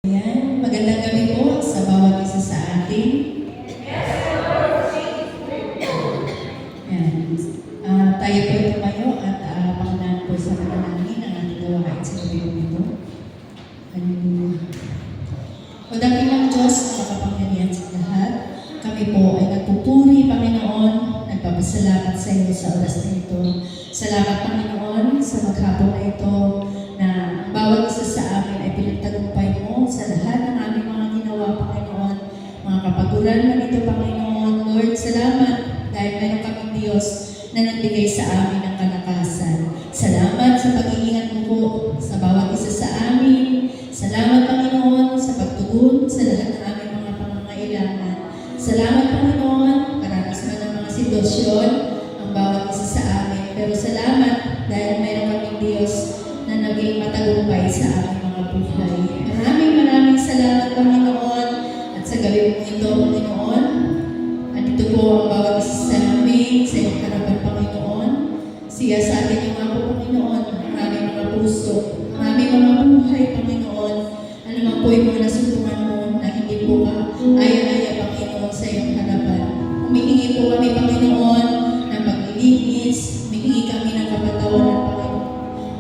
Ayan, magandang gabi po sa bawat isa sa atin. Ayan, tayo po tumayo at pangunahan po sa panalangin ang ating gawain sa gabi po ito. Hallelujah. O dakilang Diyos na makapangyarihan sa lahat, kami po ay nagpupuri, Panginoon, nagpapasalamat sa iyo sa oras na ito. Salamat, Panginoon, sa maghapon na ito na bawat isa sa amin ay pinagtagumpay mo sa lahat ng aming mga ginawa, Panginoon. Mga kapaguran man ito, Panginoon. Lord, salamat dahil meron kaming Diyos na nagbigay sa amin ng kalakasan. Salamat sa pag-iingat mo po sa bawat isa sa amin. Salamat, Panginoon, sa pagtugon sa lahat ng aming mga pangangailangan. Salamat, Panginoon, karanas man ang mga sitwasyon ang bawat isa sa amin. Pero salamat dahil meron kaming Diyos na naging matagumpay sa aming mga buhay. Maraming salamat, Panginoon. At sa gabi mo ito, Panginoon, andito po ang bawat isa sa amin, sa iyong harapan, Panginoon. Siya sa atin yung mga po, Panginoon, ang aming mga puso, ang aming mga buhay, Panginoon. Ano man po yung mga nasuntungan mo na hindi po ka aya-aya, Panginoon, sa iyong harapan. Humihingi po kami, Panginoon, ng paglilinis. Humihingi kami ng kapatawaran, Panginoon,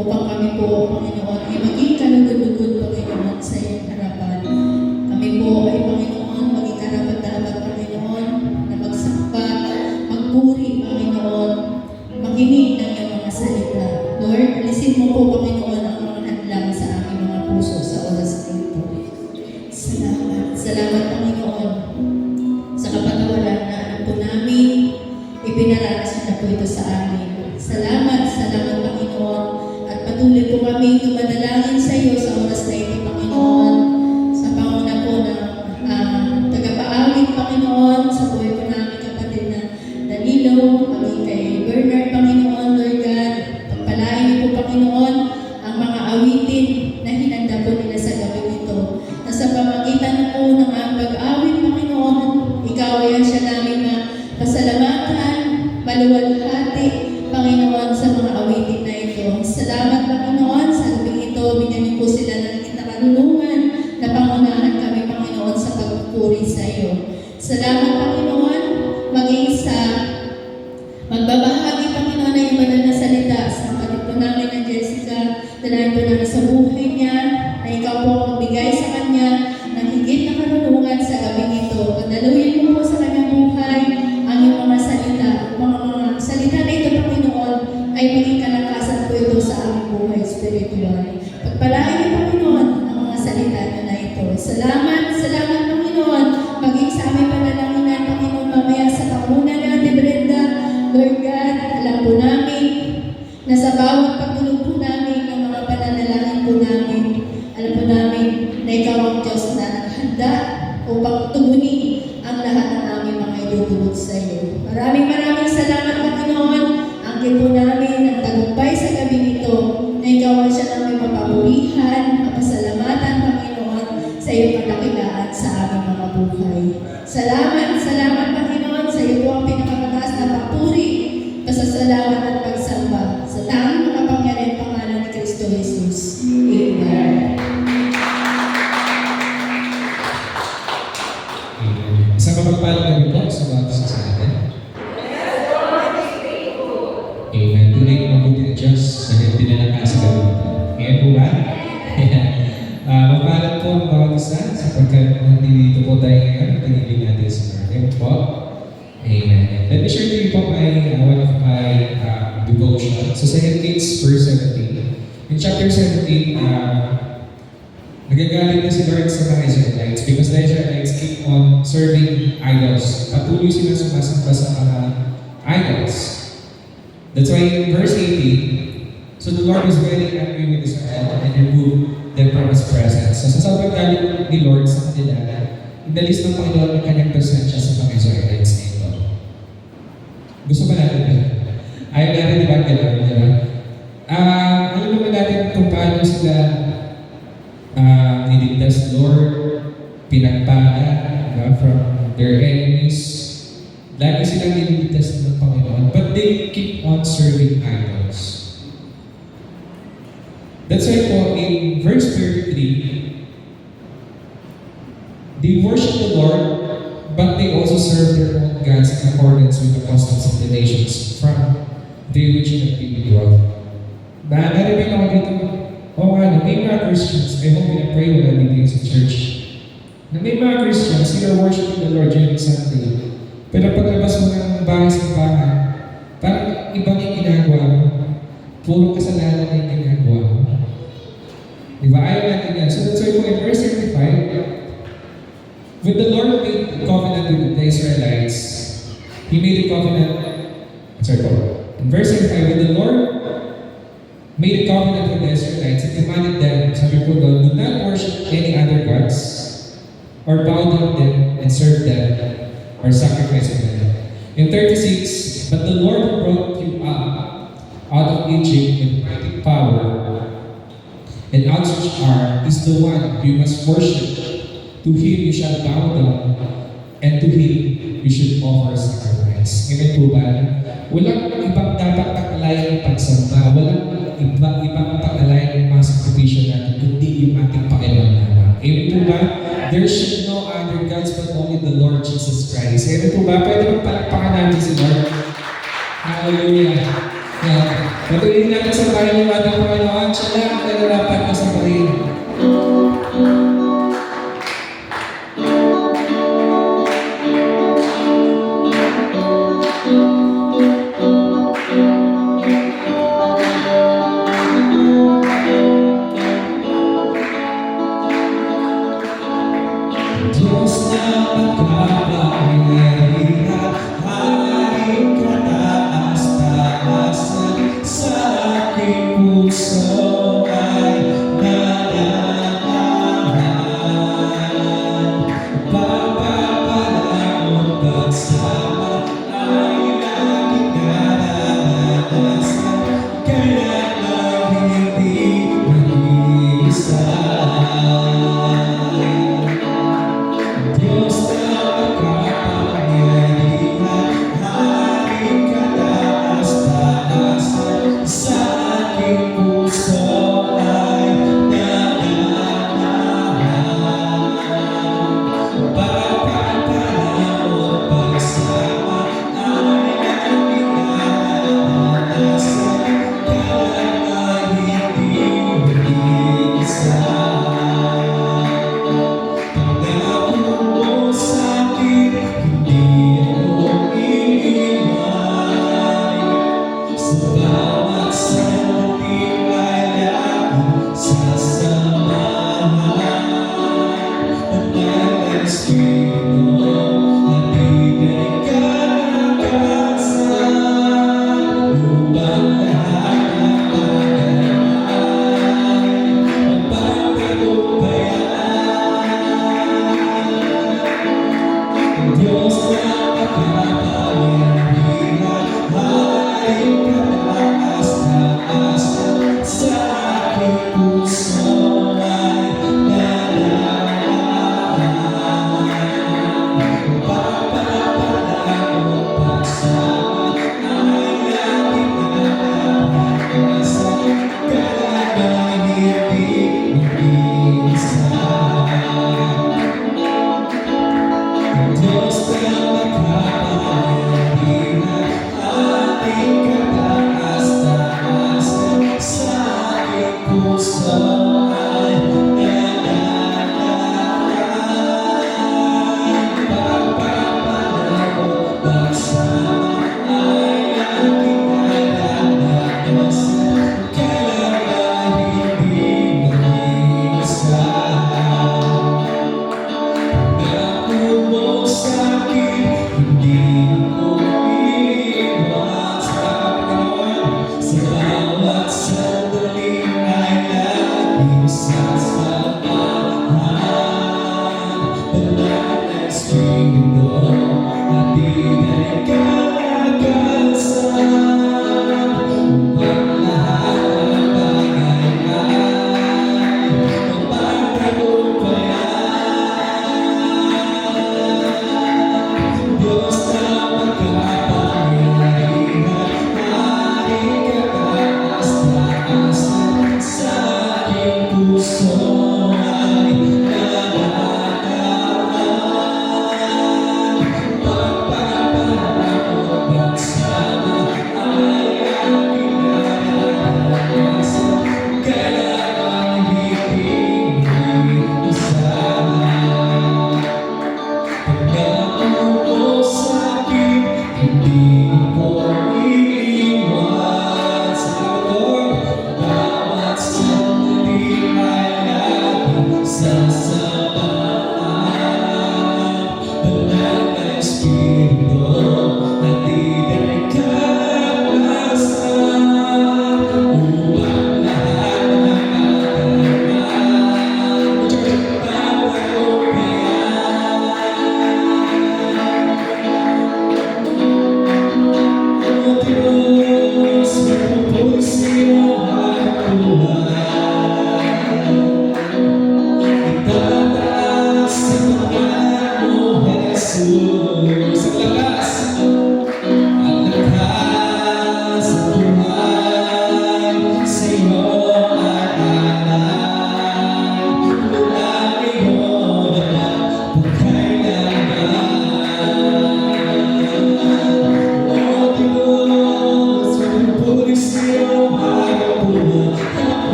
upang kami po, Panginoon, ay maging kalugod-lugod, Panginoon, sa iyong harapan. Kami po ay, Panginoon, maging karapat-dapat, Panginoon, na magsamba, magpuri, Panginoon, makinig ng iyong mga salita. Lord, alisin mo po, Panginoon, ang mga hadlang sa aming mga puso sa oras na ito. Salamat. Salamat, Panginoon, sa kapatawaran na alam po namin, ipinaranas na po ito sa amin. Salamat, Panginoon, at patuloy po kami tumanalangin sa iyo sa oras na ito, Panginoon, sa panguna po ng tagapaawit, Panginoon, sa buhay po namin kapatid na Danilo, maging kay Bernard, Panginoon, Lord God, pagpalain niyo po, Panginoon, ang mga awitin na hinanda po nila sa gabi nito, na sa pamagitan na po ng pag-awit, Panginoon, ikaw ay siya namin na pasalamatan, maluwalhati, Panginoon, sa mga awitin na ito. Salamat, Panginoon, sa gabi ito, bigyan niyo po sila ng higit na karunungan na pangunahan kami, Panginoon, sa pagpupuri sa iyo. Salamat, Panginoon, maging sa magbabahagi, Panginoon, na yung banal na salita sa kapatid po namin na Jessica, dalayan po namin sa buhay niya, na ikaw po ang magbigay sa kanya ng higit na karunungan sa gabi ito. Pagdaluyin mo po sa kanyang buhay ang iyong mga salita. Mga salita na ito, Panginoon, ay maging kalakasan po ito sa aming buhay spiritual. Pagpalain niyo, Panginoon, ang mga salita niyo na ito. Salamat, Panginoon, maging sa aming panalangin, Panginoon, mamaya sa panguna natin, Brenda, Lord God, alam po namin na sa bawat pagtulog po namin ng mga pananalangin po namin, alam po namin na ikaw ang Diyos na naghanda upang tugunin ang lahat ng aming mga idudulog sa iyo. Maraming salamat, Panginoon. Angkin po namin ang tagumpay sa gabi nito na ikaw ang siya namin mapapurihan, mapasalamatan, Panginoon, sa iyong kadakilaan sa aming mga buhay. Salamat, Panginoon, sa iyo po ang pinakamataas na papuri, pasasalamat at pagsamba sa tanging makapangyarihan pangalan ni Kristo Jesus. Amen. Isang mapagpalang gabi po sa mga isa sa atin. Amen. Tunay na mabuti ng Diyos na pinalakas sa gabi ito. Amen po ba? Mapalad po ang bawat isa sapagkat nandito po tayo ngayon, pinili natin sa Lord. Amen po. Amen. Let me share to you po one of my devotion. So sa Kings verse 17. In chapter 17, nagagalit na si Lord sa mga Israelites because the Israelites keep on serving idols. Patuloy sila sumasamba sa mga idols. That's why in verse 18, so the Lord was very angry with Israel and removed them from His presence. So sa sobrang galit ni Lord sa kanila, inalis ng Panginoon ang kanyang presensya sa mga Israelites na ito. Gusto ba natin ba? Ayaw natin, di ba? Alam naman natin kung paano sila niligtas, Lord, pinagpala from their enemies. Lagi silang niligtas ng Panginoon, but they keep on serving idols. That's why po in verse 33, with apostles and the nations from the original people. Narinig ako dito, may mga Christians, I hope and I pray wala dito sa church, na may mga Christians, they are worshiping the Lord during Sunday. Pero paglabas mo ng bahay sa bahay, parang ibang yung ginagawa mo. Puro kasalanan na yung ginagawa mo. Diba? Ayaw natin yan. So that's why po in verse 35, when the Lord made a covenant with the Israelites, He made a covenant, in verse 35, when the Lord made a covenant with the Israelites, He commanded them, sabi po doon, do not worship any other gods, or bow down them and serve them, or sacrifice to them. In 36, but the Lord who brought you up out of Egypt with mighty power and outstretched arm is the one you must worship. To Him you shall bow down, and to Him you should offer sacrifice. Amen po ba? Walang ibang dapat pag-alayan ng pagsamba. Walang ibang pag-alayan ng mga sakripisyo natin, kundi yung ating Panginoon naman. Amen po ba? There should no other gods but only the Lord Jesus Christ. Amen po ba? Pwede magpalakpakan natin si Lord. Hallelujah. Patuloy natin sa bayan ng ating Panginoon. Siya lang ang nalalapat na sa bayan. Diyos na magkapangyarihan, hanggang kataas-taasan, sa aking puso ay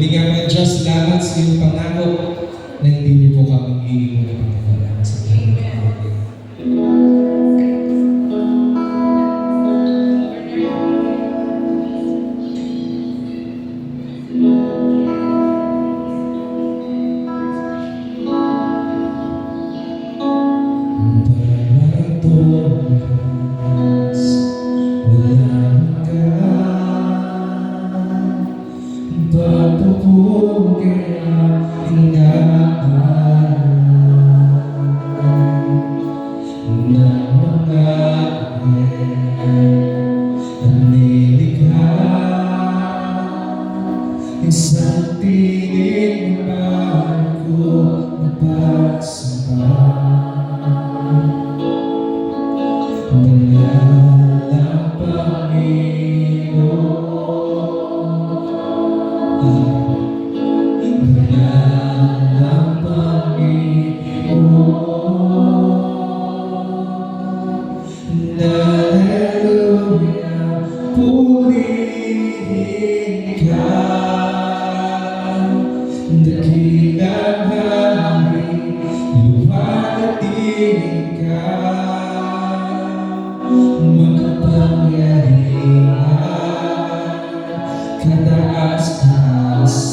nga Diyos, salamat sa iyong pangako na hindi niyo po kami iiwan ng Panginoon sa buhay namin. Bawat oras, walang ka, papupugay ang inaaral ng mga ang nilikha. Isang tinig na ko mapagsamba. Banal ang Panginoon, banal ang Panginoon. Hallelujah, purihin ka, dakilang hari, luwalhatiin ka. Makapangyarihan, kataas-taas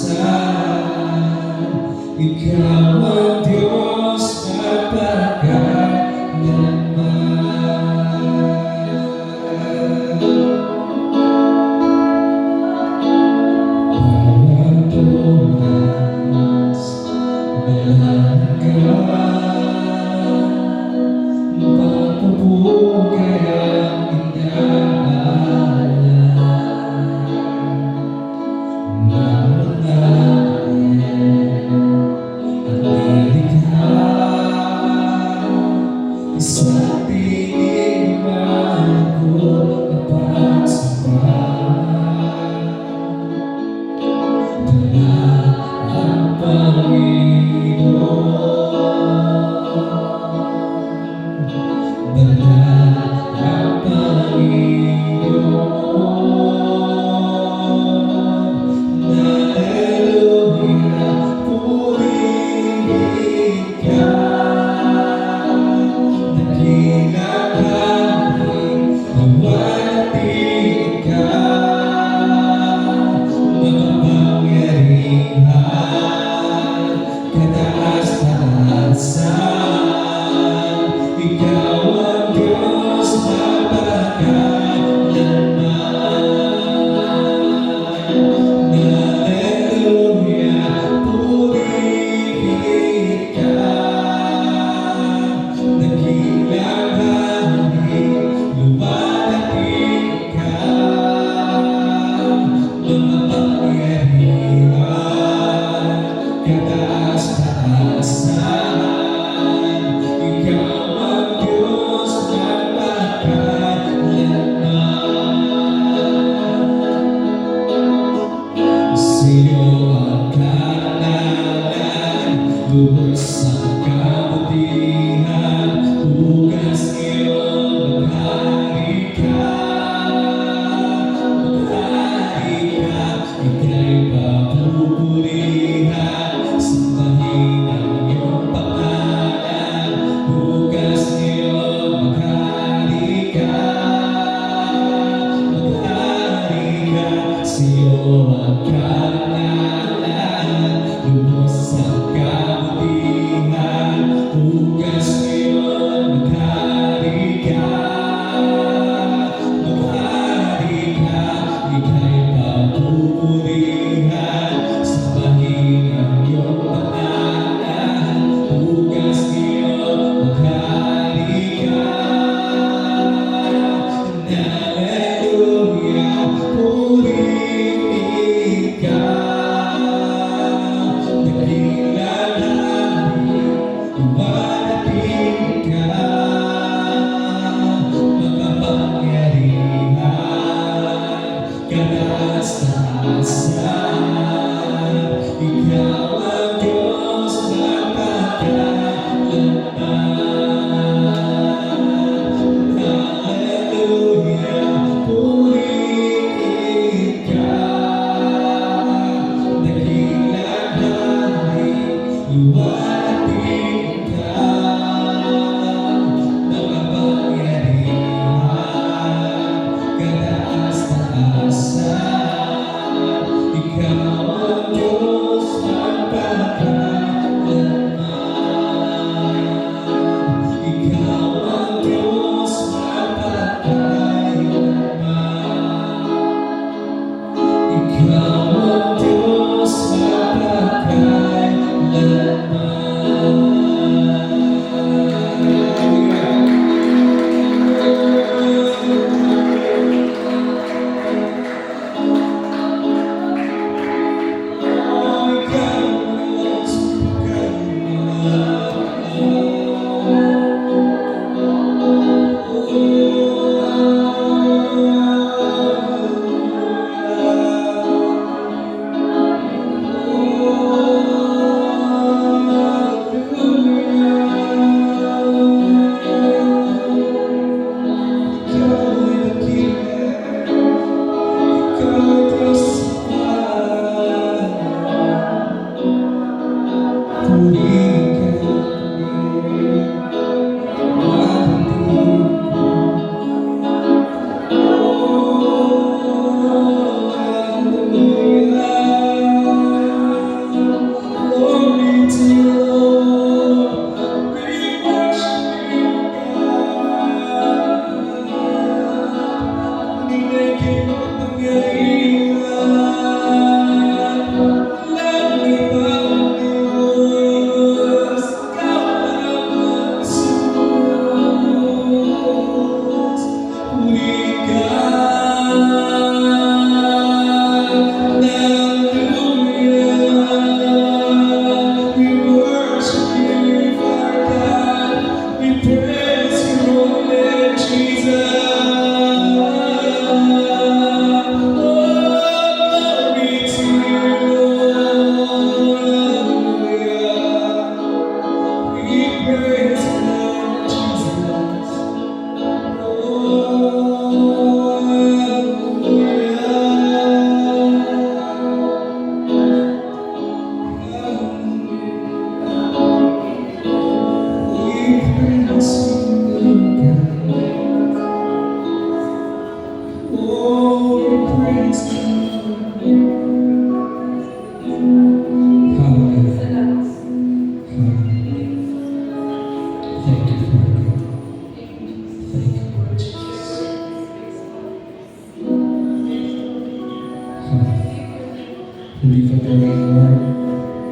lift up your name, Lord.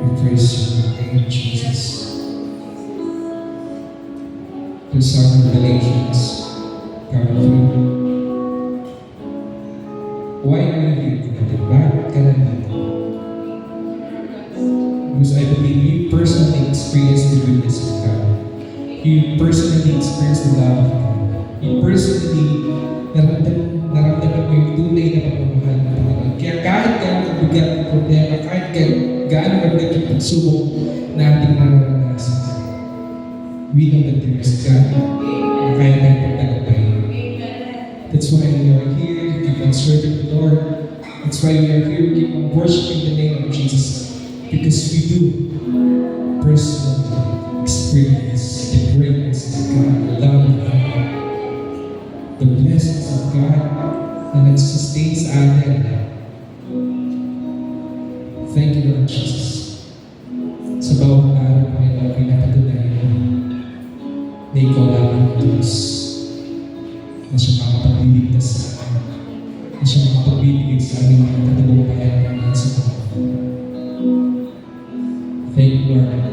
We praise your name, Jesus. Through some revelations, God, why are you here today? Bakit ka nandito? Because I believe you personally experienced the goodness of God. You personally experienced the love of God. You personally naramdaman mo yung tunay na pagmamahal ng Panginoon. Kaya kahit gaano kabigat ang problema, kahit gaano kabigat yung pagsubok na ating nararanasan, we know that there is God na kaya tayong pagtagumpayin. That's why we are here to keep on serving the Lord. That's why we are here to keep on worshiping the name of Jesus. Because we do personally experience the greatness of God, the love of God, the blessings of God na nagsustain sa atin. Thank you, Lord Jesus. Sa bawat araw, Panginoon, pinapatunayan na ikaw lang ang Diyos na siya makapagbiligtas sa atin, na siya makapagbibigay sa amin ng katagumpayan sa buhay. Thank you, Lord,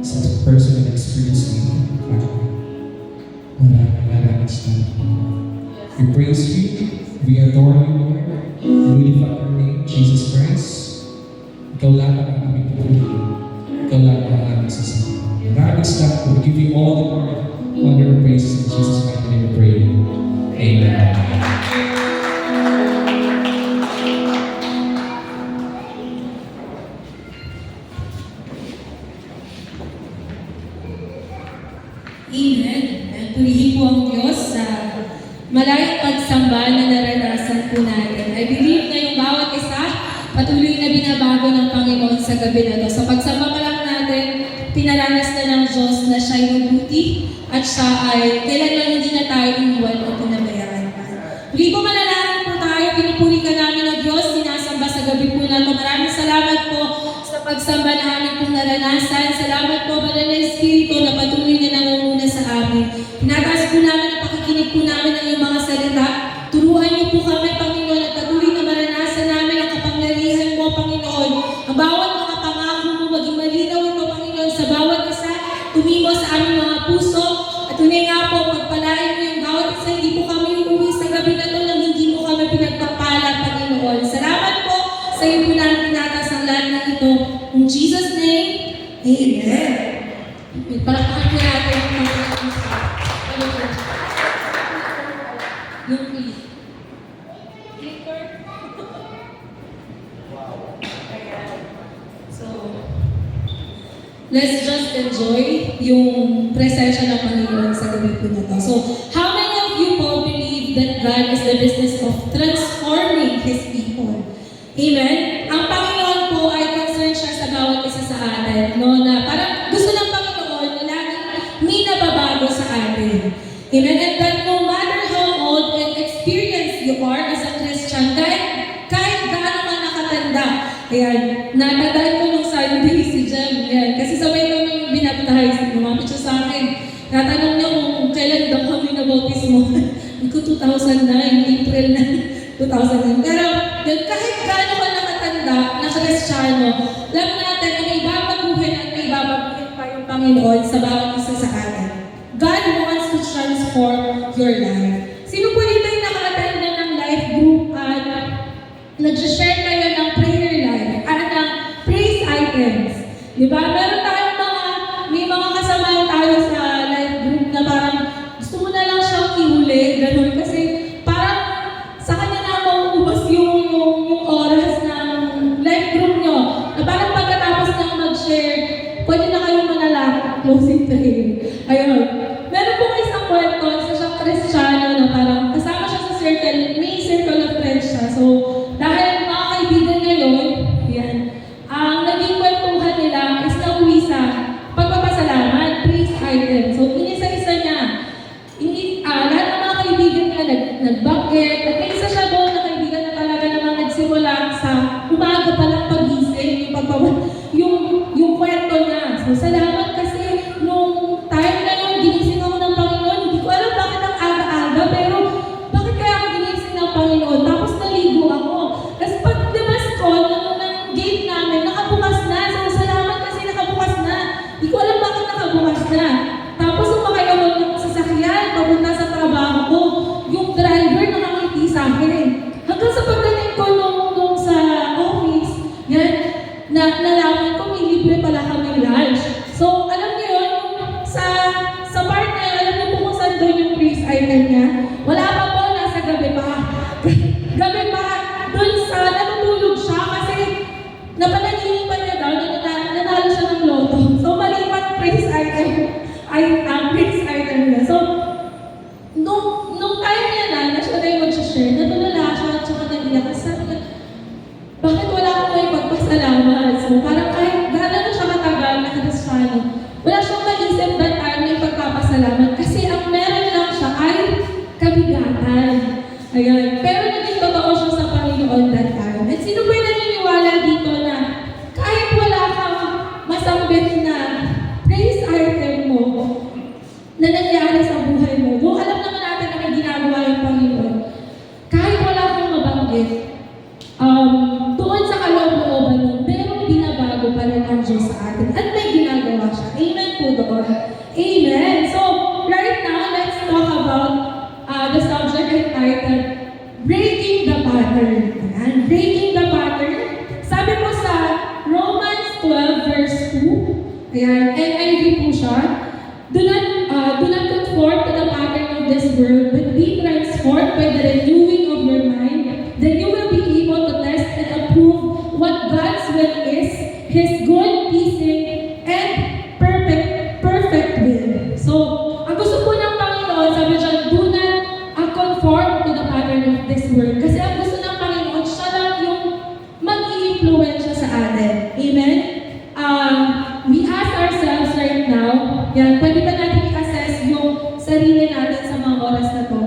sa personal experience mo. Maraming salamat. We praise you, we adore you, Lord, and we lift up your name, Jesus Christ. Ikaw lang ang aming pupuli. Ikaw lang ang aming sasabihin. Maraming salamat. We give you all the glory, honor, and praise in Jesus' mighty name we pray. Amen. Amen. Purihin po ang Diyos sa malayang pagsamba na naranasan po natin. I believe na yung bawat isa patuloy na binabago ng Panginoon sa gabi na ito. Sa pagsamba pa lang natin, pinaranas na ng Diyos na siya ay mabuti at siya ay kailanman hindi na tayo iniwan o pinabayaan pa. Muli po manalangin po tayo, pinupuri ka namin ng Diyos, sinasamba sa gabi po na ito. Maraming salamat po sa pagsamba na aming pong naranasan. Salamat po, Banal na Espiritu, na patuloy na nangunguna sa amin. Pinataas po namin ang pakikinig po namin ng iyong mga salita. Turuan niyo po kami, Panginoon, at patuloy na maranasan namin ang kapangyarihan mo, Panginoon. Ang bawat mga pangako mo, maging malinaw ito, Panginoon, sa bawat isa, tumimo sa aming mga puso. At tunay nga po, pagpalain mo yung bawat isa, hindi po kami uuwi sa gabi na ito nang hindi mo kami pinagpapala, Panginoon. Salamat po sa iyo po namin tinatas ang lahat ng ito. In Jesus' name, Amen. Palakpakan po natin ang mga yung please. Clicker. So, let's just enjoy yung presensya ng Panginoon sa gabi po na to. So, how many of you po believe that God is the business of transforming His people? Amen? Ang Panginoon po ay concerned siya sa bawat isa sa atin, no? Na parang gusto ng Panginoon na laging may nababago sa atin. Amen? And that no matter how old and experienced you are as a Christian, kahit gaano ka nakatanda, ayan, natandaan ko nung Sunday si Jem, ayan, kasi sabay kami binaptize, lumapit siya sa akin. Tatanong niya kung kailan daw kami nabautismo. Hindi ko 2009, April na 2009. Pero yun, kahit gaano ka nakatanda na Kristiyano, alam natin na may babaguhin at may babaguhin pa yung Panginoon sa bawat isa sa atin. God wants to transform your life. Sino po dito yung naka-attend na ng life group at nag-share kayo ng prayer life at ng praise items? Diba? Meron tayong may mga kasamahan tayo sa life group na parang gusto mo na lang siyang ihuli, gano'n. Kasi parang sa kanya na mauubos yung oras ng life group nyo. Na parang pagkatapos ng mag-share, pwede na kayong manalangin, closing prayer. Ayun. Meron po isang kwento, isa siyang Kristiyano na parang kasama siya sa circle, may circle of friends siya. So, dahil mga kaibigan ngayon, yan, ang naging kwentuhan nila is nauwi sa pagpapasalamat, praise item. So, inisa-isa niya. Lahat ng mga kaibigan niya nag-bucket, at may isa siya doon na kaibigan na talaga namang nagsimula sa umaga pa lang pagising, yung kwento niya. So, salamat kasi nung time na yun, ginising ako ng Panginoon. Hindi ko alam bakit ang aga-aga, pero bakit kaya ako ginising ng Panginoon? Tapos naligo ako. Tapos paglabas ko, nung na nalaman ko may libre pala kami lunch. So, alam niyo yun, sa part na yun, alam niyo po kung saan doon yung praise item niya? Wala pa po, nasa gabi pa. Gabi pa, doon sa natutulog siya kasi napanaginipan niya daw na nanalo siya ng loto. So, malipat praise item niya. So, nung time niya na siya na yung mag-share, natulala siya at saka nag-iyak. Kasi sabi niya, bakit wala akong may pagpasalamat? So, parang kahit gano'n na siya katagal na Kristiyano, wala siyang mag-isip that time na pagpapasalamat. Kasi ang meron lang siya ay kabigatan. Ayan. Pero naging totoo siya sa Panginoon that time. At sino ba yung naniniwala dito na kahit wala kang masambit na praise item mo na nangyari sa buhay mo, though alam naman natin na may ginagawa yung Panginoon, kahit wala kang mabanggit, doon sa kaloob-looban nun, merong binabago pala ng Diyos sa atin at may ginagawa siya. Amen po doon. Amen. So, right now, let's talk about the subject entitled Breaking the Pattern. Ayan. Breaking the Pattern. Sabi po sa Romans 12 verse 2, ayan, NIV po siya, do not conform to the pattern of this world, but be transformed by the renewing of your mind. Then you will be able to test and approve what God's will is, His good, pleasing, and perfect will. So, ang gusto po ng Panginoon, sabi dyan, do not conform to the pattern of this world. Kasi ang gusto ng Panginoon, siya lang yung mag-i-influensya sa atin. Amen? We ask ourselves right now, yan, pwede ba natin i-assess yung sarili natin sa mga oras na to?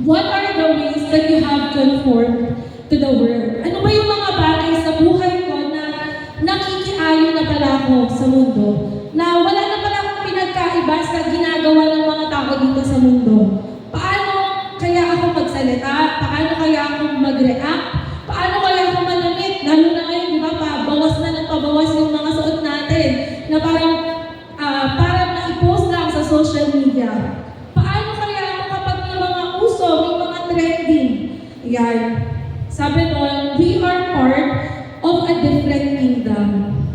What are the ways that you have conformed to the world? Ano ba yung mga bagay sa buhay ko na nakikiayo na pala ako sa mundo? Na wala na pala akong pinagkaiba sa ginagawa ng mga tao dito sa mundo? Paano kaya ako magsalita? Paano kaya ako mag-react? Paano kaya ako manamit? Lalo na ngayon, di ba, pabawas na ng pabawas yung mga suot natin na parang na-i-post lang sa social media. Paano kaya ako kapag may mga uso, may mga trending? Yan. Sabi doon, we are part of a different kingdom.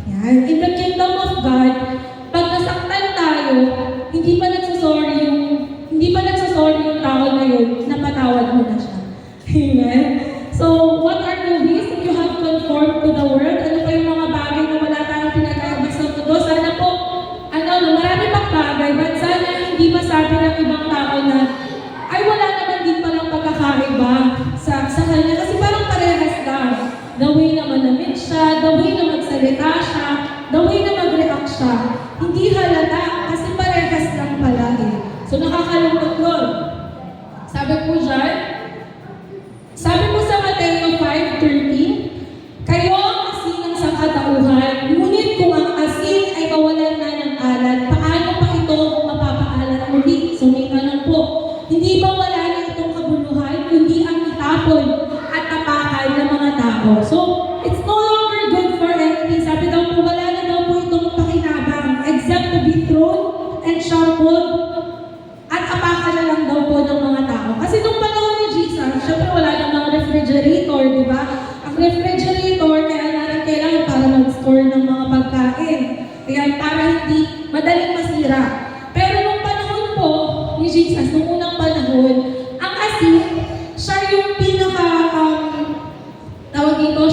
Yan. In the kingdom of God, pag nasaktan tayo, hindi pa nagsasorry yung tao na yun, napatawad mo na siya. Amen? So, what are the ways that you have conformed to the world? Ano pa yung mga bagay na wala tayong pinagkaiba sa mundo? Sana po, marami pang bagay, but sana hindi masabi ng ibang tao na, ay wala naman din palang pagkakaiba sa kanya. Kasi parang parehas lang. The way na manamit siya, the way na magsalita siya, the way na mag-react siya. Hindi halata kasi parehas lang palagi. So nakakalungkot yun. Sabi po sa Mateo 5:13, kayo ang asin ng sangkatauhan, ngunit kung ang asin ay kawalan na ng alat, paano pa ito mapapaalat muli? So may tanong po, hindi ba wala na itong kabuluhan, kundi ang itapon at tapakan ng mga tao? So, it's no longer good for anything. Sabi daw po, wala na daw po itong pakinabang, except to be thrown and sharpened at apakan na lang daw po ng mga tao. Kasi nung panahon ni Jesus, syempre wala na mga refrigerator, di ba? Ang refrigerator, kaya natin kailangan para mag-store ng mga pagkain. Kaya para hindi madaling masira. Pero nung panahon po ni Jesus, nung unang panahon, ang asin, siya yung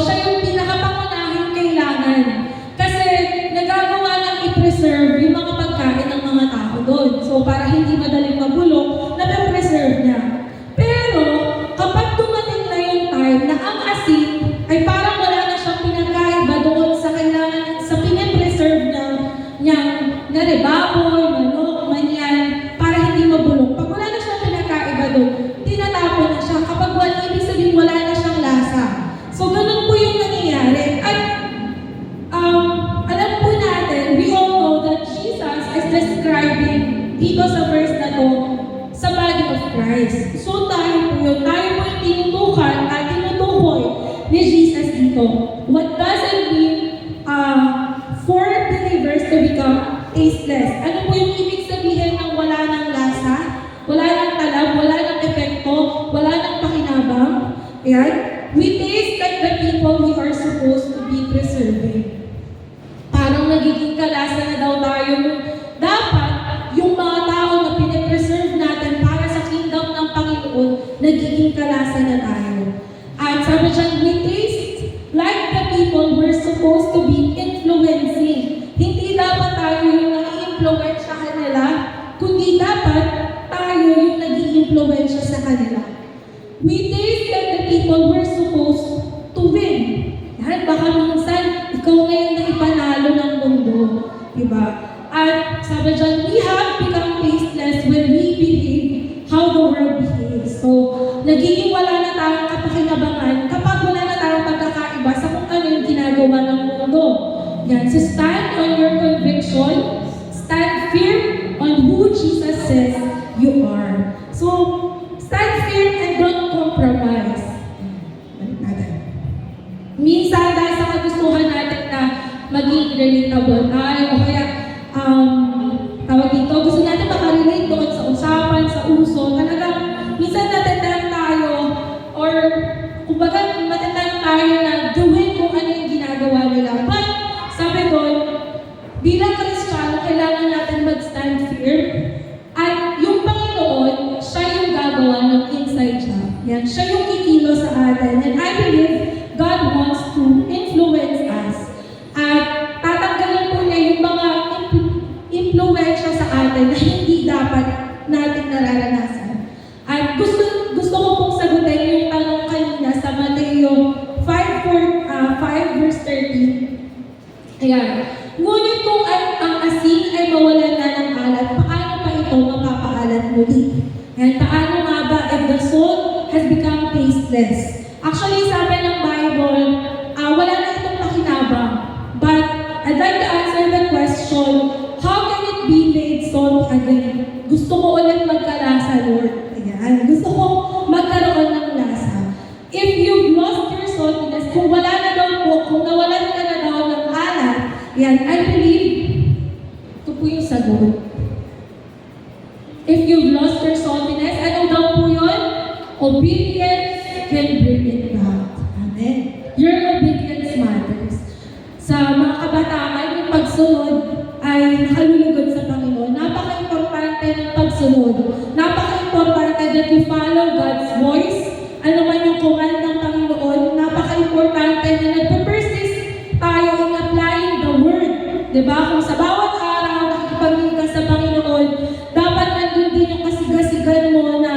siya yung pinakapangunahing kailangan. Kasi nagagawa ng i-preserve yung mga pagkain ng mga tao doon. So para hindi madaling mabulok, nape-preserve niya. Pero kapag dumating na yung time na ang asin ay parang wala na siyang pinagkaiba doon sa kailangan, sa pinipreserve niya na baboy, manok, manyan, para hindi mabulok. Pag wala na siyang pinagkaiba doon, tinatapon na siya. Kapag wala, ibig sabihin wala na siyang lasa. So ganun po yung nangyayari. At alam po natin, we all know that Jesus is describing dito sa verse na to sa body of Christ. So tayo po yung tinutukan at tinutukoy ni Jesus dito. What does it mean for believers to become tasteless? Ano po yung ibig sabihin ng wala ng lasa, wala ng talab, wala ng epekto, wala ng pakinabang? Ayan. We taste like the people we are supposed to be preserving. ikaw ngayon na ipanalo ng mundo. Diba? At sabi dyan, we have become tasteless when we behave how the world behaves. So, nagiging wala na tayong kapakinabangan kapag wala na tayong pagkakaiba sa kung ano yung ginagawa ng mundo. Yan. So, stand on your conviction. Stand firm on who Jesus says you are. So, stand firm and don't compromise. Balik natin. Minsan, dahil sa kagustuhan natin na maging relatable tayo, o kaya, tawag dito, gusto natin makarelate doon sa usapan, sa uso, talagang minsan natatayang tayo, or kumbaga matatayang tayo na gawin kung ano yung ginagawa nila. But, sabi doon, bilang Kristiyano, kailangan natin mag-stand firm. At yung Panginoon, siya yung gagawa ng inside job. Yan, siya yung kikilo sa atin. And I believe God wants to influence us. At tatanggalin po niya yung mga influensya sa atin na hindi dapat natin nararanasan. At gusto ko pong sagutin yung tanong kanina sa Mateo 5 verse 13. Ayan. Ngunit kung ang asin ay mawalan na ng alat, paano pa ito mapapaalat muli? And paano nga ba if the salt has become tasteless? Actually, sabi ng Bible, wala na itong pakinabang. But I'd like to answer the question, how can it be made salt again? Gusto ko ulit magkalasa, Lord. Ayan. Gusto ko magkaroon ng lasa. If you've lost your saltiness, kung wala na daw po, kung nawalan ka na daw ng alat, yan, I believe, ito po yung sagot. If you've lost your saltiness, ano daw po yun? Obedience can bring it back. Amen. Your obedience matters. Sa mga kabataan, yung pagsunod ay nakalulugod sa Panginoon. Napaka-importante ng pagsunod. Napaka-importante that you follow God's voice. Ano man yung command ng Panginoon, napaka-importante na nagpe-persist tayo in applying the word. Diba? Kung sa bawat araw nakikipaging ka sa Panginoon, dapat nandun din yung kasigasigan mo na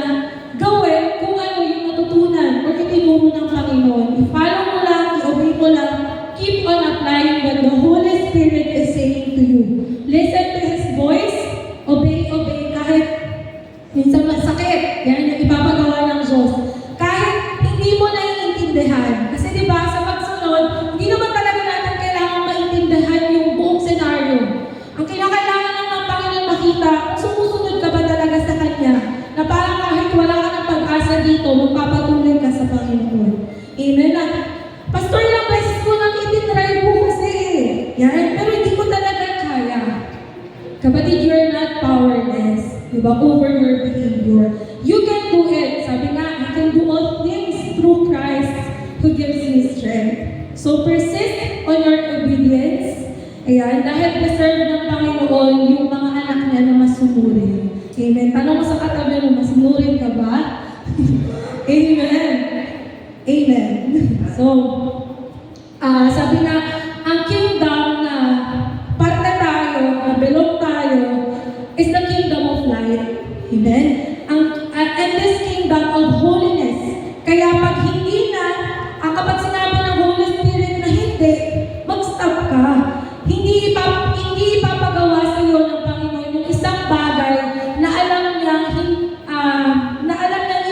gawin kung ano yung natutunan o itinuro ng Panginoon. I-follow mo lang, i-obey mo lang, keep on applying what the Holy Spirit is saying to you. Listen to His voice, obey kahit minsan masakit. Yan yung ipapagawa ng Diyos. Kahit hindi mo naiintindihan. Kasi diba, sa pagsunod, hindi naman talaga natin kailangan maintindihan yung buong senaryo. Ang kinakailangan lang ng Panginoon makita, sumusunod ka ba talaga sa Kanya, na parang kahit wala ka ng pag-asa dito, magpapatuloy ka sa Panginoon. Amen na. Pastor, ilang beses ko nang itinry po kasi. Yan, pero hindi ko talaga kaya. Kapatid, you're not powerless. Diba? Over your behavior. You can do it. Sabi nga, I can do all things through Christ who gives me strength. So persist on your obedience. Ayan, dahil deserve ng Panginoon yung mga anak niya na masunurin. Amen. Tanong mo sa katabi mo, masunurin ka ba? Amen. Amen. So, sabi na, ang kingdom na parte tayo, na belong tayo, is the kingdom of light. Amen? And this kingdom of holiness. Kaya pag hindi na, kapag sinabi ng Holy Spirit na hindi, mag-stop ka. Hindi ipapagawa sa iyo ng Panginoon yung isang bagay na alam niyang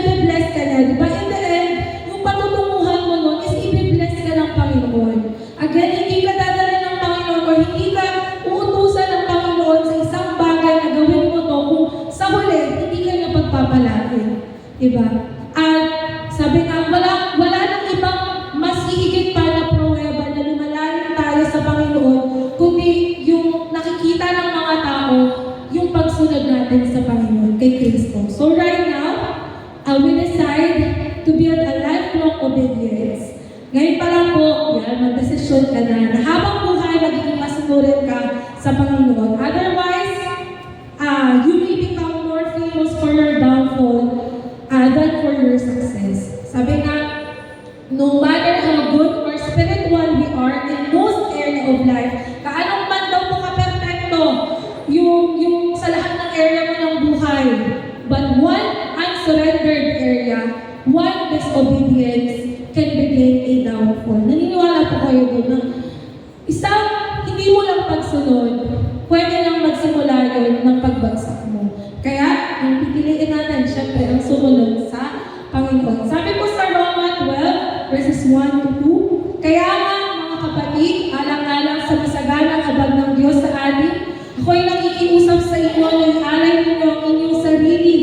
i-bless ka na. Diba? In the end, yung patutunguhan mo nun is i-bless ka ng Panginoon. Again, hindi ka dadala ng Panginoon or hindi ka uutusan ng Panginoon sa isang bagay na gawin mo to kung sa huli, hindi ka na pagpapalagin. Diba? At sabi nga, wala nang ibang mas hihigit pa na pruweba na lumalalim tayo sa Panginoon, kundi yung nakikita ng mga tao, yung pagsunod natin sa Panginoon, kay Kristo. So right now, we decide to build a lifelong obedience. Ngayon pa lang po, mag-desisyon ka na habang buhay, magiging masunurin ka sa Panginoon. Otherwise, you may become more famous for your downfall than for your success. Sabi nga, no matter how good or spiritual we are in most area of life, kaanong man daw po ka-perfecto, yung sa lahat ng area mo ng buhay, but one unsurrendered area, one disobedience can begin a downfall. Naniniwala po kayo doon na Isang hindi mo lang pagsunod, pwede lang magsimula yun ng pagbagsak mo. Kaya, ang pipiliin natin, syempre, ang sumunod sa Panginoon. Sabi po sa Roma 12, verses 1 to 2, kaya nga, mga kapatid, alang-alang sa masaganang habag ng Diyos sa atin, ako'y nakikiusap sa inyo na ialay ninyo ang inyong sarili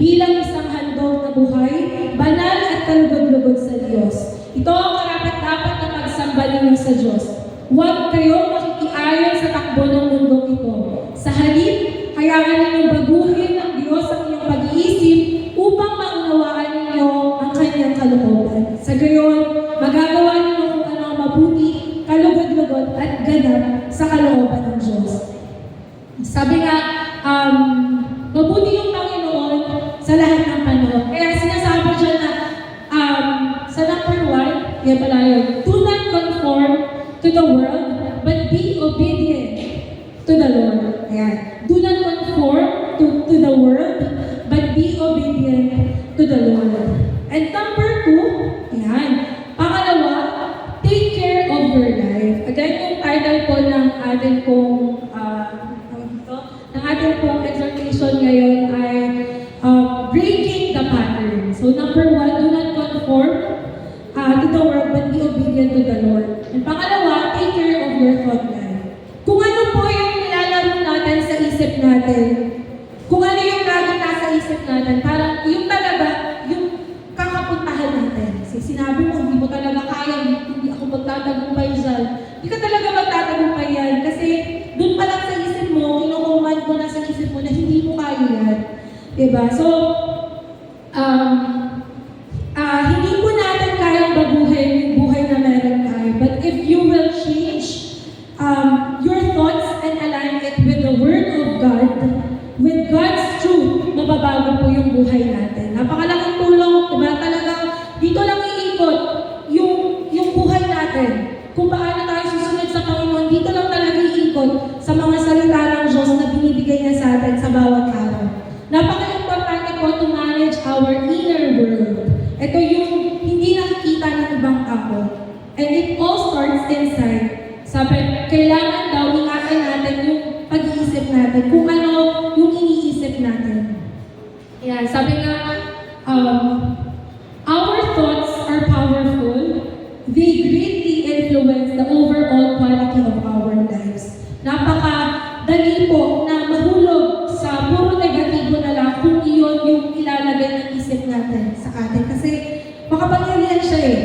bilang isang handog na buhay, banal at kalugod-lugod sa Diyos. Ito ang karapat-dapat na pagsamba ninyo sa Diyos. Huwag kayong makikiayon sa takbo ng mundong ito. Sa halip, hayaan ninyong baguhin ng Diyos ang inyong pag-iisip upang maunawaan ninyo ang kanyang kalooban. Sa gayon, magagawa ninyo kung ano ang mabuti, kalugod-lugod at ganap sa kalooban ng Diyos. Sabi nga, mabuti yung Panginoon sa lahat ng panahon. Kaya sinasabi dyan na, sa number 1, yan pala yun, do not conform to the world, but be obedient to the Lord. Ayan. Do not conform to the world, but be obedient to the Lord. And number 2, ayan, pangalawa, take care of your life. Again, yung title po ng ating pong exhortation ngayon ay breaking the pattern. So number 1, do not conform to the world, but be obedient to the Lord. And pangalawa, take care of your thought life. Kung ano po yung nilalaro natin sa isip natin, kung ano yung lagi nasa isip natin, parang yung talaga, yung kakapuntahan natin. Sinabi mo, hindi mo talaga kaya, hindi ako magtatagumpay dyan. Hindi ka talaga magtatagumpay yan. Kasi doon pa lang sa isip mo, kinukuman mo na sa isip mo na hindi mo kaya yan. Diba? So, hindi po natin kayang baguhin yung buhay na meron tayo. But if you will change your thoughts and align it with the Word of God, with God's truth, mababago po yung buhay natin. Napakalaking tulong, diba? Talagang dito lang iikot yung buhay natin. Kung paano tayo susunod sa Panginoon, dito lang talaga iikot sa mga salita ng Diyos na binibigay niya sa atin sa bawat araw. Napaka-importante po to manage our inner world. Ito yung hindi nakikita ng ibang tao. And it all starts inside. Sabi, kailangan daw ingatan natin yung pag-iisip natin, kung ano yung iniisip natin. Ayan, sabi nga, our thoughts are powerful. They greatly influence the overall quality of our lives. Napakadali po na mahulog sa puro negatibo na lang kung iyon yung ilalagay ng isip natin sa atin. Kasi makapangyarihan siya eh.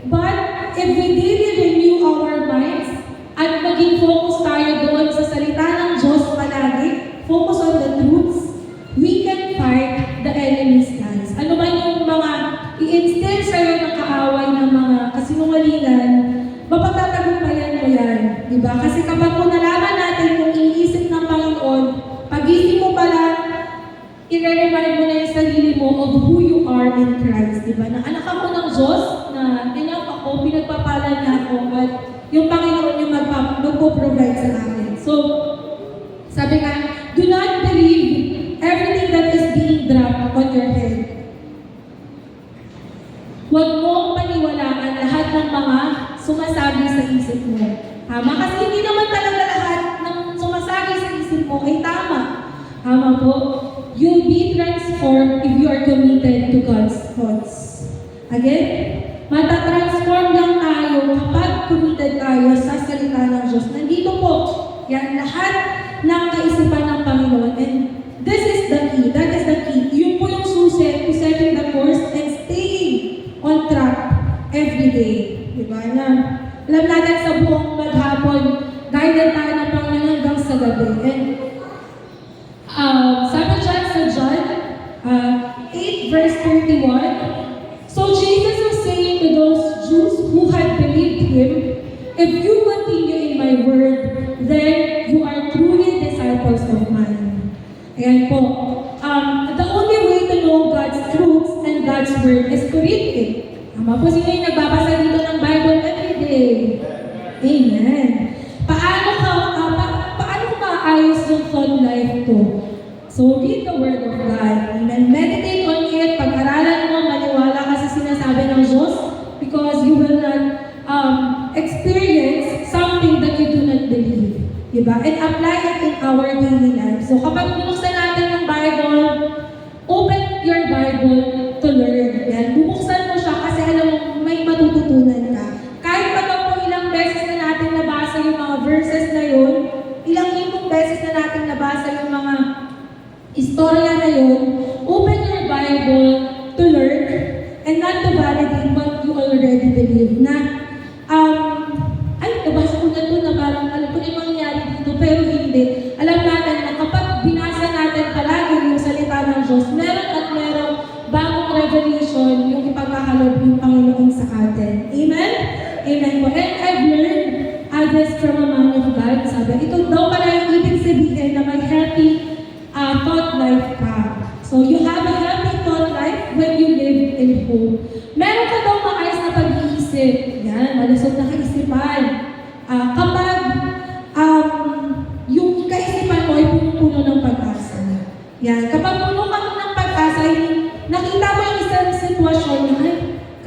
But if we daily renew our minds at maging focus tayo doon sa salita ng Diyos palagi, focus on the truths, we can fight the enemy's lies. Ano ba yung mga i-instill sa'yo ng kaaway ng mga kasinungalingan, mapagtatagumpayan mo yan. Diba? Kasi kapag kung nalaman natin kung iniisip ng Panginoon, pag-isip mo pala, i-remind mo na yung sarili mo of who you are in Christ. Diba? Na anak ako ng Diyos, na tinap ako, pinagpapala niya ako, at yung Panginoon yung magpo-provide sa akin. So, sabi nga, do not believe everything that is being dropped on your head. Huwag mong paniwalaan lahat ng mga sumasabi sa isip mo. Tama? Kasi hindi naman talaga lahat ng sumasabi sa isip mo ay tama. Tama po? You'll be transformed if you are committed to God's thoughts. Again, matatransform lang tayo kapag committed tayo sa salita ng Diyos. Nandito po, yan lahat ng kaisipan ng Panginoon. And this is the key. That is the key. Yun po yung susi to setting the course and staying on track every day. Diba? Na, alam natin sa buong maghapon, guided tayo ng Panginoon hanggang sa gabi. And sabi dyan sa John 8 verse 31, so Jesus was saying to those Jews who had believed Him, if you continue in my word, then you are truly disciples of mine. Ayan po. The only way to know God's truths and God's word is to read it. Tama po, sino yung nagbabasa dito ng Bible every day? Amen. Paano maayos yung thought life to? So, read the Word of God. Amen. Meditate on it. Pag-aralan mo, maniwala ka sa sinasabi ng Diyos because you will not experience something that you Diba? And apply it in our daily life. So kapag binuksan natin yung Bible, open your Bible to learn. Yan. Bubuksan mo siya kasi alam mo, may matututunan ka. Kahit pa po ilang beses na natin nabasa yung mga verses na yun, ilang libong beses na natin nabasa yung mga istorya na yun, open your Bible to learn and not to validate what you already believe. Na, nabasa ko na ito na parang alam ko na yung mangyayari dito, pero hindi. Alam natin na kapag binasa natin palagi yung salita ng Diyos, meron at merong bagong revelation yung ipagkakalob ng Panginoon sa atin. Amen? Amen po. And I've learned this from a man of God. Sabi, ito daw pala yung ibig sabihin na may healthy thought life ka. So you have a healthy thought life when you live in hope. Meron ka daw maayos na pag-iisip. Yan, malusog na kaisipan. Kapag yung kaisipan mo ay puno ng pag-asa. Yan, kapag puno ka ng pag-asa, nakita mo yung isang sitwasyon na, ay,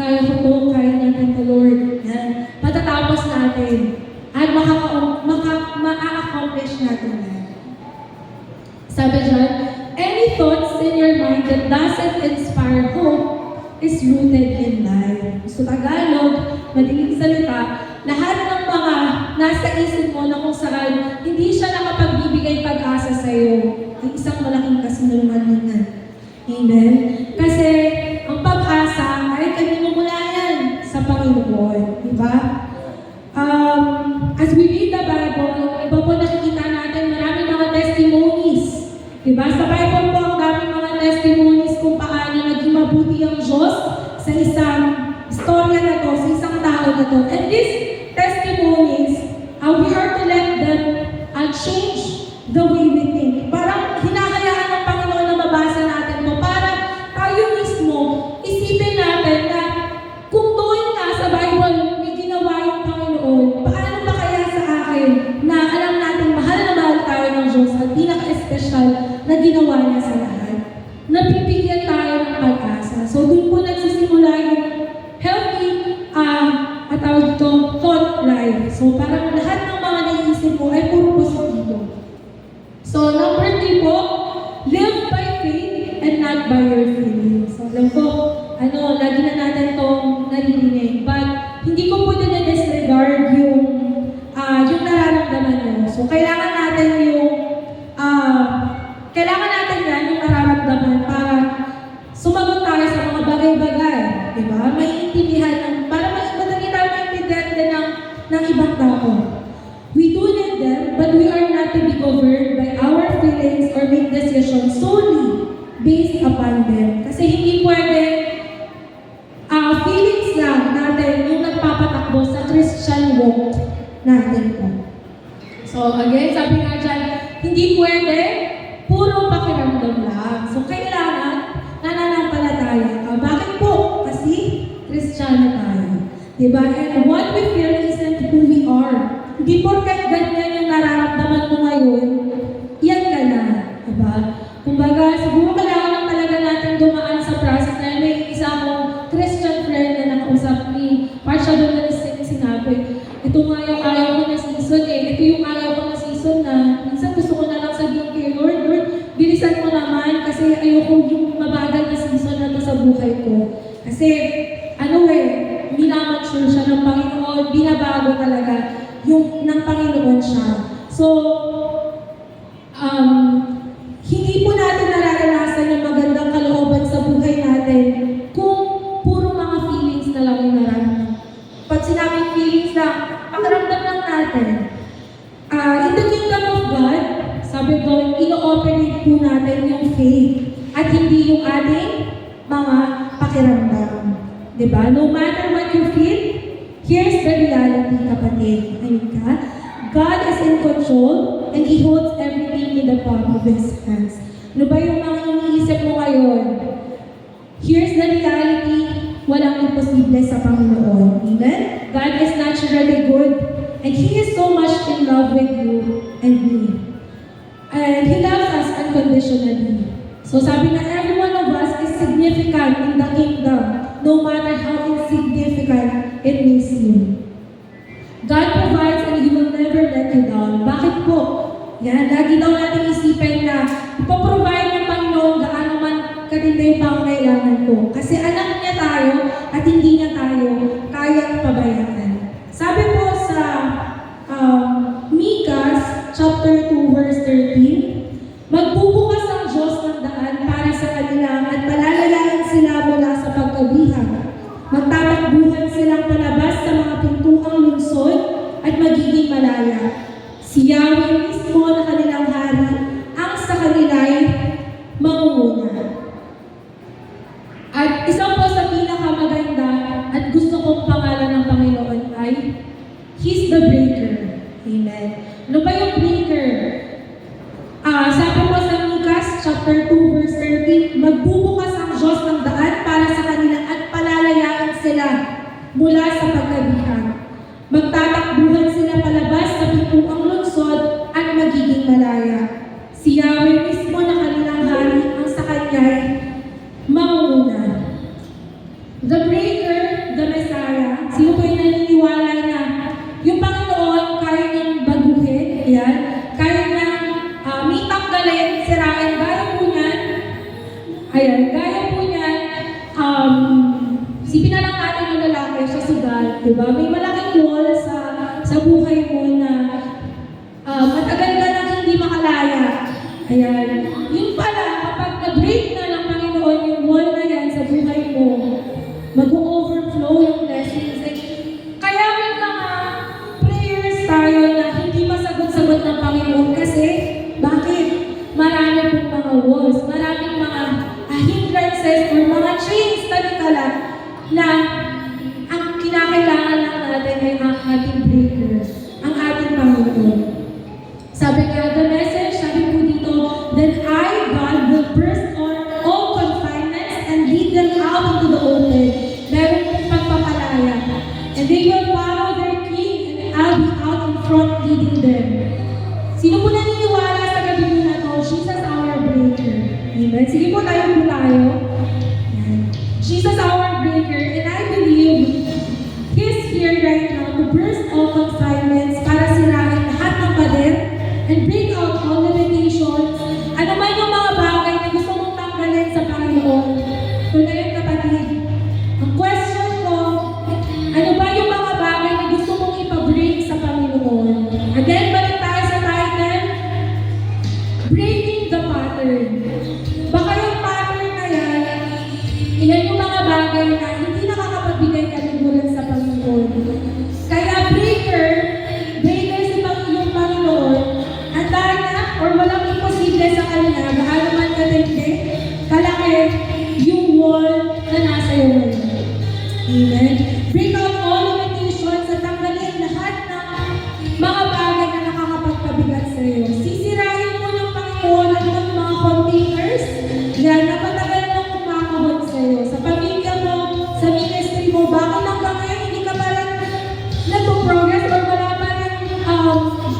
kaya ko to, kaya natin to, Lord. Yan, matatapos natin. At ma-accomplish natin yan. Sabi dyan, any thoughts in your mind that doesn't inspire hope is rooted in lie. So Tagalog, madaling salita, lahat ng mga nasa isip mo na kung saan hindi siya nakapagbibigay pag-asa sa iyo, ay isang malaking kasinungalingan. Amen? Kasi ang pag-asa ay kanino mula yan? Sa Panginoon. Diba? As we read the Bible, iba po nakikita natin maraming mga testimonies. Diba? Sa Bible po, ang daming mga testimonies kung paano naging mabuti ang Diyos sa isang istorya na to, sa isang tao na to. And these testimonies, we are to let them change the way we think. Parang hinahayaan ng Panginoon na mabasa natin to para tayo mismo isipin natin na kung doon nga sa Bible may ginawa yung Panginoon, paano ba kaya sa akin na alam natin mahal na mahal tayo ng Diyos at pinaka-espesyal na ginawa niya sa lahat. Napipigyan tayo ng pag-asa. So doon po nagsisimula yung healthy thought life. So parang lahat ng mga naiisip mo ay puro positibo. So number 3 po, live by faith and not by your feelings. So alam ko, lagi na natin itong naririnig. But hindi ko po disregard yung nararamdaman nyo. So kailangan natin yung nararamdaman para sumagot tayo sa mga bagay-bagay. Diba? May intindihan para madali tayo maintindihan din ng ibang tao. We do need them, but we are not to be governed by our feelings or make decisions solely based upon them. Kasi hindi pwede feelings lang natin yung nagpapatakbo sa Christian walk natin po. So again, sabi nga dyan, hindi pwede puro pakiramdam lang. So kailangan nananampalataya ka. Bakit po? Kasi Kristiyano tayo. Diba? And what we feel isn't who we are. Hindi porket ganyan yung nararamdaman mo ngayon, yan ka na. Diba? Kumbaga, siguro kailangan lang talaga natin dumaan sa process na may isa akong Christian friend na nakausap ni Parsha doon na sinabi, ito nga yung ayaw ko na season ito yung ayaw ko na season na minsan gusto ko na lang sabihin kay Lord, bilisan mo naman kasi ayoko yung mabagal na season na to sa buhay ko. Kasi, minamature siya ng Panginoon, binabago talaga yung ng Panginoon siya. So, hindi po natin nararanasan yung magandang kalooban sa buhay natin kung puro mga feelings na lang yung nararamdaman. Pag sinabing feelings lang, pakiramdam lang natin. In the kingdom of God, sabi ko, ino-operate po natin yung faith at hindi yung ating mga pakiramdam. Diba? No matter what you feel, here's the reality, kapatid. Ayun ka. God is in control and He holds everything in the palm of His hands. Ano ba yung mga iniisip mo ngayon? Here's the reality, walang imposible sa Panginoon. Amen? God is naturally good and He is so much in love with you and me. And He loves us unconditionally. So sabi na every one of us is significant in the kingdom, no matter how insignificant it may seem. God provides and He will never let you down. Bakit po? Yan, lagi daw natin isipin na ipoprovide ng Panginoon gaano man katinda yung pangangailangan ko. Kasi anak niya tayo at hindi niya tayo kayang pabayaan. Sabi po sa Micah chapter 2 verse 13, magbubukas ang Diyos ng daan para sa kanila at palalalaan sila mula sa pagkabihan. Magtatakbuhan silang palabas sa mga pintuang lungsod at magiging malaya. Si Yahweh mismo na kanilang hari ang sa kanila'y mangunguna. At isa po sa pinakamaganda at gusto kong pangalan ng Panginoon ay He's the Breaker. Amen. Ano ba yung breaker? Sabi po sa Micah chapter 2 verse 13, magbubukas ang Diyos ng daan para sa kanila at palalayaan sila mula sa pagkabihan. Magtatakbuhan sila palabas sa pintuang lungsod at magiging malaya. Si Yahweh mismo na kanilang hari ang sa kanya'y mangunguna. The Breaker, the Messiah, sino po yung naniniwala na yung Panginoon kaya niyang baguhin, ayan, kaya niyang may tanggalin, sirain, gaya po niyan, ayan, gaya po niyan, sipin na lang natin yung lalaki, siya si God, diba? May malaking wall sa buhay mo na matagal ka nang hindi makalaya. Ayan. Yun pala, kapag na-break na ng Panginoon yung wall na yan sa buhay mo, mag-overflow yung blessings. Kaya may mga prayers tayo na hindi masagot-sagot ng Panginoon kasi, bakit? Marami pong mga walls, maraming mga hindrances or mga chains talikala na ang kinakailangan lang natin ay ang ating breaker, ang ating Panginoon. Sabi nga, the message, sabi po dito, then I, God, will burst on all confinements and lead them out into the open. Meron pong pagpapalaya. And they will follow their king and I'll be out in front leading them. Sino po naniniwala sa gabi po na to? Jesus our breaker. Amen. Sige po tayo po tayo. Jesus our breaker. And I believe He's here right now to burst all confinements para sirain lahat ng pader and bring out all limitations. Ano man yung mga bagay na gusto mong tanggalin sa Panginoon. Tuloy kapatid, ang question ko, ano ba yung mga bagay na gusto mong ipabreak sa Panginoon? Again, balik tayo sa title, Breaking the Pattern. Baka yung pattern na yan, ilan yung mga bagay na hindi nakakapagbigay kaliguran sa Panginoon. Kaya breaker si Panginoon Panginoon, handa na or walang imposible sa kanya, gaano man katindi, kalaki yung wall na nasa iyo ngayon. Amen. Break out all limitations at tanggalin lahat ng mga bagay na nakakapagpabigat sa iyo. Sisirain mo ng Panginoon at ng mga containers yan na matagal mong kumakahon sa iyo. Sa pamilya mo, sa ministry mo, bakit hanggang ngayon hindi ka pa rin nag-progress or wala pa rin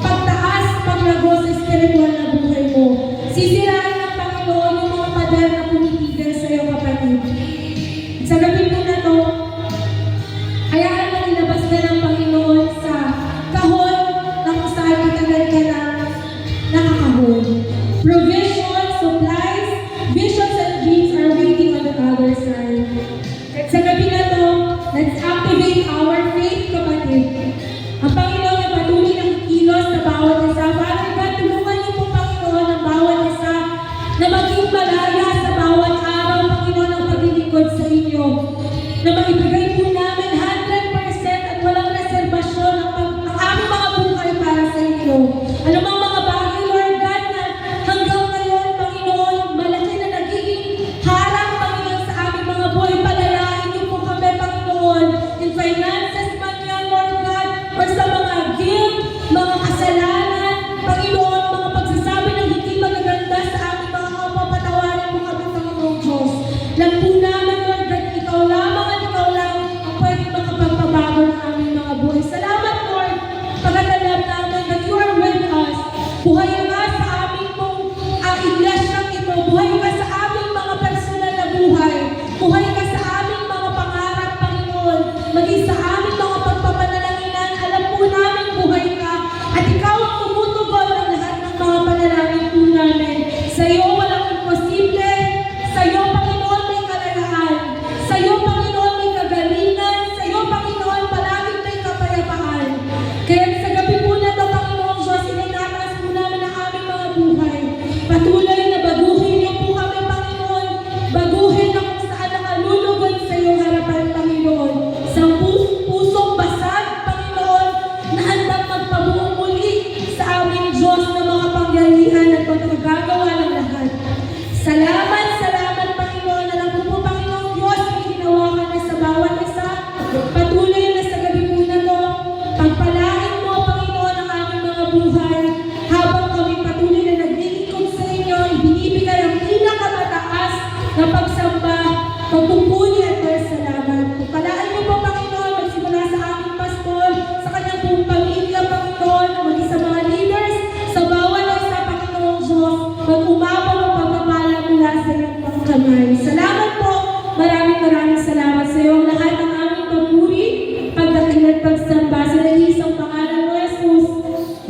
pagtaas, paglago sa spiritual na buhay mo. Sisirain ng Panginoon yung mga pader na pumipigil sa iyo, kapatid. Sa gabi po na to,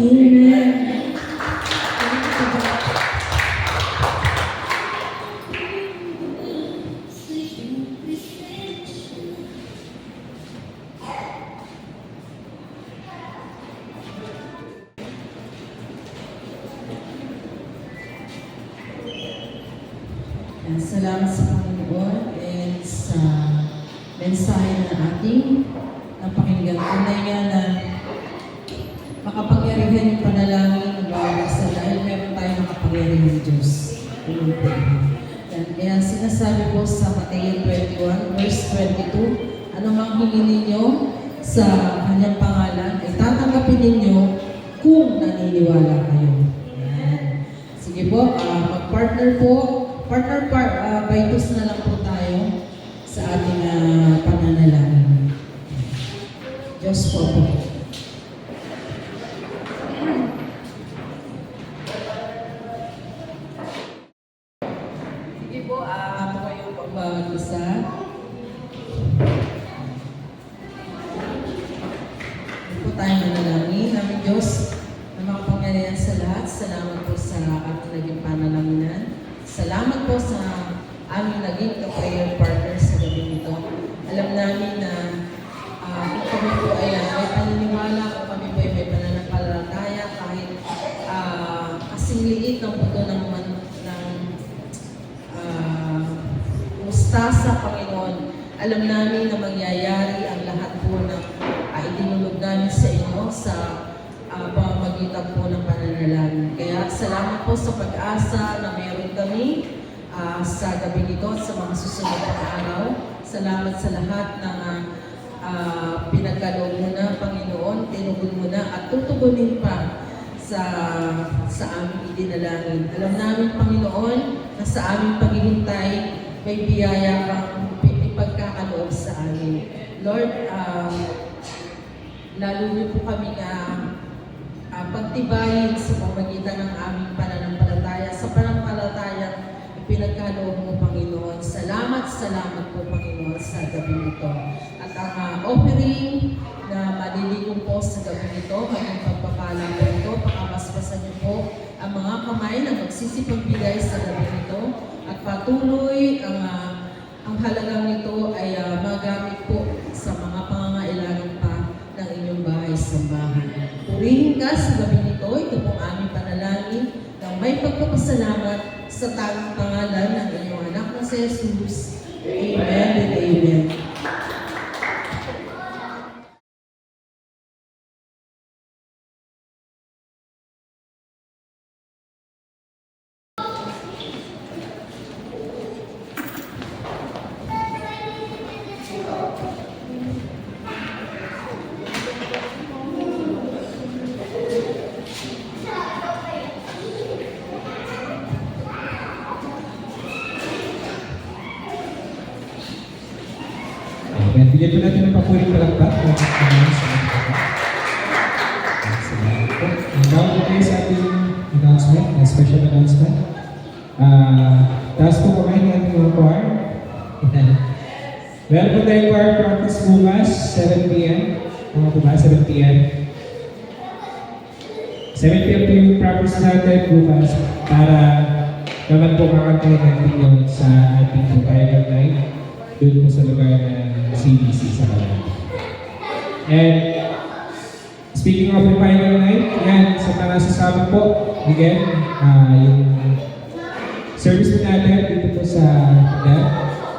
Amen. Salamat sa Panginoon and sa mensahe na ating napakinggan. Tunay nga na makapangyarihan yung panalangin ng bawat isa dahil meron tayong makapangyarihan ng Diyos. Yan. Kaya sinasabi po sa Mateo 21 verse 22, ano mang hingin ninyo sa kanyang pangalan ay tatanggapin ninyo kung naniniwala kayo. Yan. Sige po, mag-partner po. Baitos na lang po tayo sa ating pananalangin. Diyos po po. Sige po, ako kayong pagbagisa. Hindi po tayo manalangin. Aming Diyos, na makapangyarihan sa lahat, salamat po sa ating naging panalangin. Salamat po sa aming naging prayer partner sa gabi nito. Alam namin na kung kami po ay may paniniwala, kung kami po ay may pananampalataya, kahit kasing liit ng puto ng mustasa, Panginoon, alam namin na mangyayari ang lahat po na itinulog namin sa inyo sa pamamagitan po ng pananalangin. Kaya salamat po sa pag-asa na meron kami sa gabi nito at sa mga susunod na araw. Salamat sa lahat ng pinagkaloob mo na, Panginoon, tinugon mo na at tutugunin pa sa aming idinalangin. Alam namin, Panginoon, na sa aming paghihintay may biyaya kang ipagkakaloob sa amin. Lord, lalo niyo po kami pagtibayin sa pamagitan ng aming pananampalataya, sa pananampalataya pinagkaloob mo, Panginoon. Salamat po, Panginoon, sa gabi nito. At ang offering na maliligon po sa gabi nito, maging pagpapala po ito, pakabasbasan niyo po ang mga kamay na magsisipagbigay sa gabi nito at patuloy ang halagang nito ay magamit po sa mga pangangailangan pa ng inyong bahay-sambahan. Purihin ka sa gabi nito, ito pong aming panalangin ng may pagpapasalamat sa tanging pangalan ng inyong anak na si Jesus. Amen and amen. Bigyan po natin ng papuling palakpak. Now po tayo sa ating announcement, a special announcement. Taas po kamay ng ating mga choir. Meron po tayong choir practice bukas, 7 p.m. Mga po ba, 7 p.m. 7 p.m. po yung practice natin bukas para naman po kakantahin natin yun sa ating revival night doon po sa lugar na CBC sa Kalamba. And speaking of revival night, yan, sa nasasabi po, again, yung service po natin dito po sa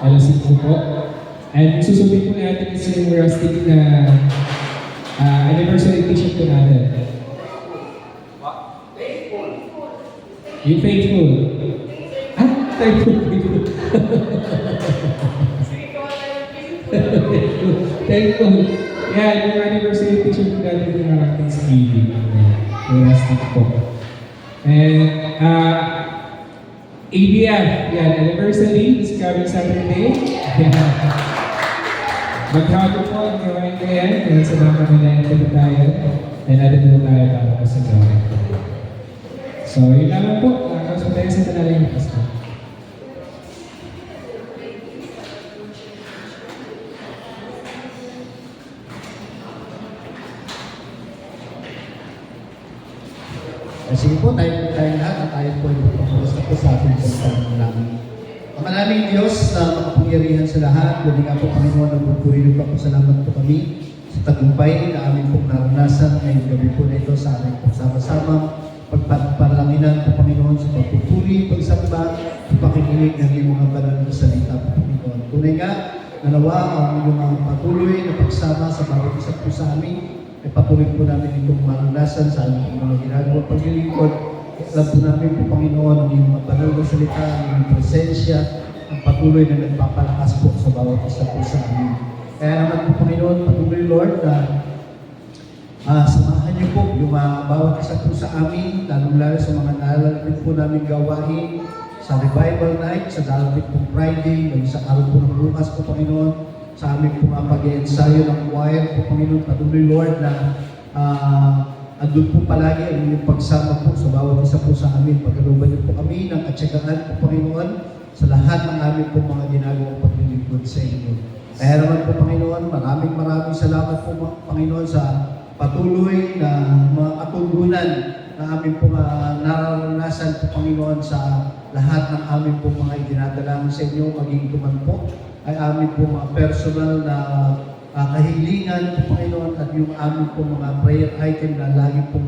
LC po. And susubin po natin is yung rustic na anniversary t-shirt po natin. Yung faithful. Faithful. Thankful. Yan, yung anniversary t-shirt po natin yung ating sa TV. Yung rustic po. And ABF, yan, anniversary is coming Saturday. Maghago po ang gawain ko yan. Kaya sa mga kamalayan po tayo. And natin po tayo para sa gawain ko. So, yun naman po. Nakakausap tayo sa talagang pastor. Sige po, tayo lahat at tayo po ay magpapulas na po sa ating pagkakas namin. Ang maraming Diyos na makapangyarihan sa lahat, hindi nga po Panginoon, nagpupurinig pa po salamat po kami sa tagumpay na aming pong naranasan ngayong gabi po na ito sa aming pagsama-sama. Pagpapalalanginan po Panginoon sa pagpupuri, pagsamba, sa pakikinig ng iyong mga banal na salita po Panginoon. Tunay nga, nanawa ang iyong mga patuloy na pagsama sa bawat isa po sa amin. Ay patuloy po namin itong maranasan sa aming mga ginagawa paglilingkod. Alam po namin po Panginoon ang iyong mga banal na salita, ang iyong presensya, ang patuloy na nagpapalakas po sa bawat isa po sa amin. Kaya naman po Panginoon, patuloy Lord na samahan niyo po yung bawat isa po sa amin, lalong-lalo sa mga nalalapit po namin gawain sa revival night, sa darating pong Friday, ng sa araw po ng bukas po Panginoon, sa aming po pag-ensayo ng choir po Panginoon, patuloy Lord na andun po palagi ang inyong pagsama po sa bawat isa po sa amin. Pagkaluban niyo po kami ng katsagaan po Panginoon sa lahat ng aming po mga ginagawang paglilingkod sa inyo. Kaya naman po Panginoon, maraming salamat po Panginoon sa patuloy na mga katugunan na aming po nararanasan po Panginoon sa lahat ng aming po mga itinadalangin sa inyo, maging tuman po ay aming po mga personal na kahilingan po Panginoon at yung aming po mga prayer item na lagi po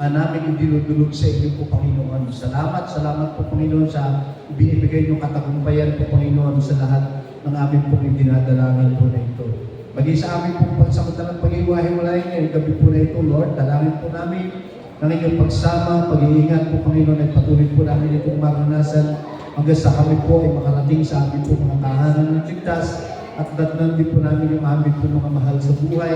namin idinudulog sa inyo po Panginoon. Salamat po Panginoon sa ibinibigay niyong katagumpayan po Panginoon sa lahat ng aming po itinadalangin po na ito. Maging sa aming po pagsamantalang pag-iwahiwalay ngayong gabi po na ito, Lord, dalangin po namin ng inyong pagsama, pag-iingat po Panginoon ay patuloy po namin itong maranasan hanggang sa kami po ay makarating sa aming po mga tahanan ng ligtas at datnan din po namin yung aming po mga mahal sa buhay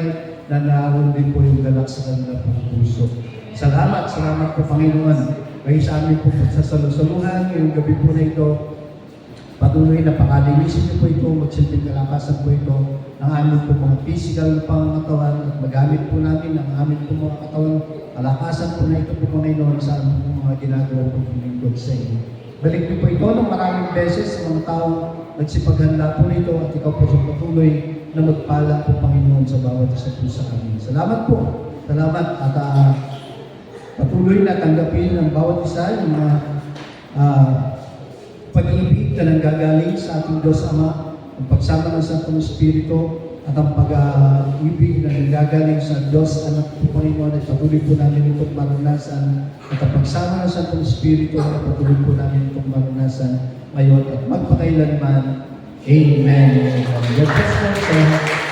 na naroon din po yung galak sa kanila po puso. Salamat po Panginoon. Ngayon sa aming po pagsasalusaluhan ngayong gabi po na ito, patuloy na pakalinisin niyo po ito, magsilbing kalakasan po ito ng aming po mga physical na pangangatawan at magamit po namin ang aming po mga katawan. Kalakasan po na ito po Panginoon sa aming po mga ginagawa po paglilingkod sa inyo. Balik niyo po ito ng maraming beses sa mga taong nagsipaghanda po nito at ikaw po sa patuloy na magpala po Panginoon sa bawat isa po sa amin. Salamat po. Salamat at patuloy na tanggapin ng bawat isa yung mga pag-ibig na nanggagaling sa ating Diyos Ama, ang pagsama ng Santong Espiritu at ang pag-ibig na nanggagaling sa Diyos Anak po Panginoon ay patuloy po namin itong maranasan at ang pagsama ng Santong Espiritu ay patuloy po namin itong maranasan ngayon at magpakailanman. Amen. God bless you.